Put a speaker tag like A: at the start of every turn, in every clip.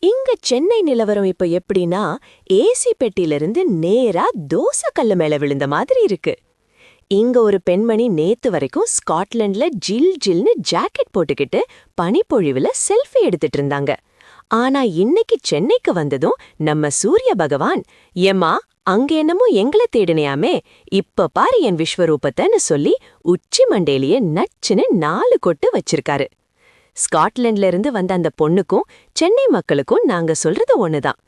A: இங்க சென்னை நிலவரம் இப்ப எப்படின்னா, ஏசி பெட்டியிலிருந்து நேரா தோசை கல்லு மேல விழுந்த மாதிரி இருக்கு. இங்க ஒரு பெண்மணி நேத்து வரைக்கும் ஸ்காட்லாண்ட்ல ஜில் ஜில்னு ஜாக்கெட் போட்டுக்கிட்டு பனிப்பொழிவுல செல்ஃபி எடுத்துட்டு இருந்தாங்க. ஆனா இன்னைக்கு சென்னைக்கு வந்ததும் நம்ம சூரிய பகவான், ஏம்மா அங்க என்னமோ எங்கள தேடினையாமே, இப்ப பாரு என் விஸ்வரூபத்தைன்னு சொல்லி உச்சி மண்டையிலேயே நச்சுன்னு 4 கொட்டு வச்சிருக்காரு. ஸ்காட்லாண்ட்ல இருந்து வந்த அந்த பொண்ணுக்கும் சென்னை மக்களுக்கும் நாங்க சொல்றது ஒண்ணுதான்.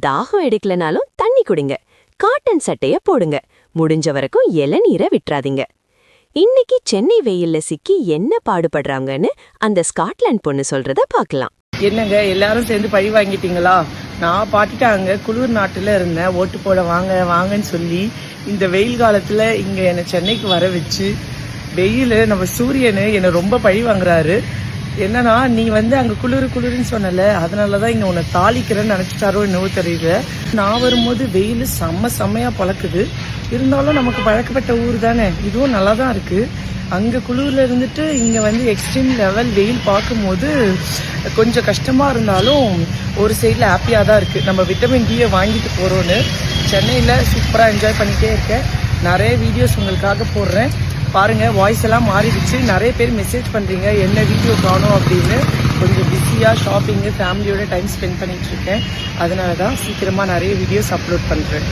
A: தாகம் எடுக்கலனாலும் தண்ணி குடிங்க, காட்டன் சட்டைய போடுங்க, முடிஞ்ச வரைக்கும் இளநீரை விட்டுறாதீங்க. இன்னைக்கு சென்னை வெயில்ல சிக்கி என்ன பாடுபடுறாங்கன்னு அந்த ஸ்காட்லாண்ட் பொண்ணு சொல்றத பார்க்கலாம்.
B: என்னங்க எல்லாரும் சேர்ந்து பழி வாங்கிட்டீங்களா? நான் பாட்டுட்டு அங்க குளிர் நாட்டுல இருந்தேன், ஓட்டு போட வாங்க வாங்கன்னு சொல்லி இந்த வெயில் காலத்துல இங்க என்னை சென்னைக்கு வர வச்சு வெயில் நம்ம சூரியனு என்னை ரொம்ப பழி வாங்குறாரு. என்னன்னா, நீ அங்க குளிருன்னு சொன்னல, அதனாலதான் இங்க உன்னை தாளிக்கிறேன்னு நினைச்சிட்டாரோ என்னவோ தெரியல. நான் வரும்போது வெயில் செம்மையா பழக்குது. இருந்தாலும் நமக்கு பழக்கப்பட்ட ஊர் தானே, இதுவும் நல்லா தான் இருக்கு. அங்க குளிர்ல இருந்துட்டு இங்க எக்ஸ்ட்ரீம் லெவல் வெயில் பார்க்கும்போது கொஞ்சம் கஷ்டமா இருந்தாலும் ஒரு சைட்ல ஹாப்பியா தான் இருக்கு. நம்ம விட்டமின் டியை வாங்கிட்டு போறோம்னு சென்னையில சூப்பரா என்ஜாய் பண்ணிட்டே இருக்கேன். நிறைய வீடியோஸ் உங்களுக்காக போடுறேன் பாருங்க. வாய்ஸ் எல்லாம் மாறிடுச்சு. நிறைய பேர் மெசேஜ் பண்றீங்க என்ன வீடியோ காணும் அப்படின்னு. கொஞ்சம் பிஸியா ஷாப்பிங்கு ஃபேமிலியோட டைம் ஸ்பெண்ட் பண்ணிட்டு இருக்கேன். அதனாலதான் சீக்கிரமா நிறைய வீடியோஸ் அப்லோட் பண்றேன்.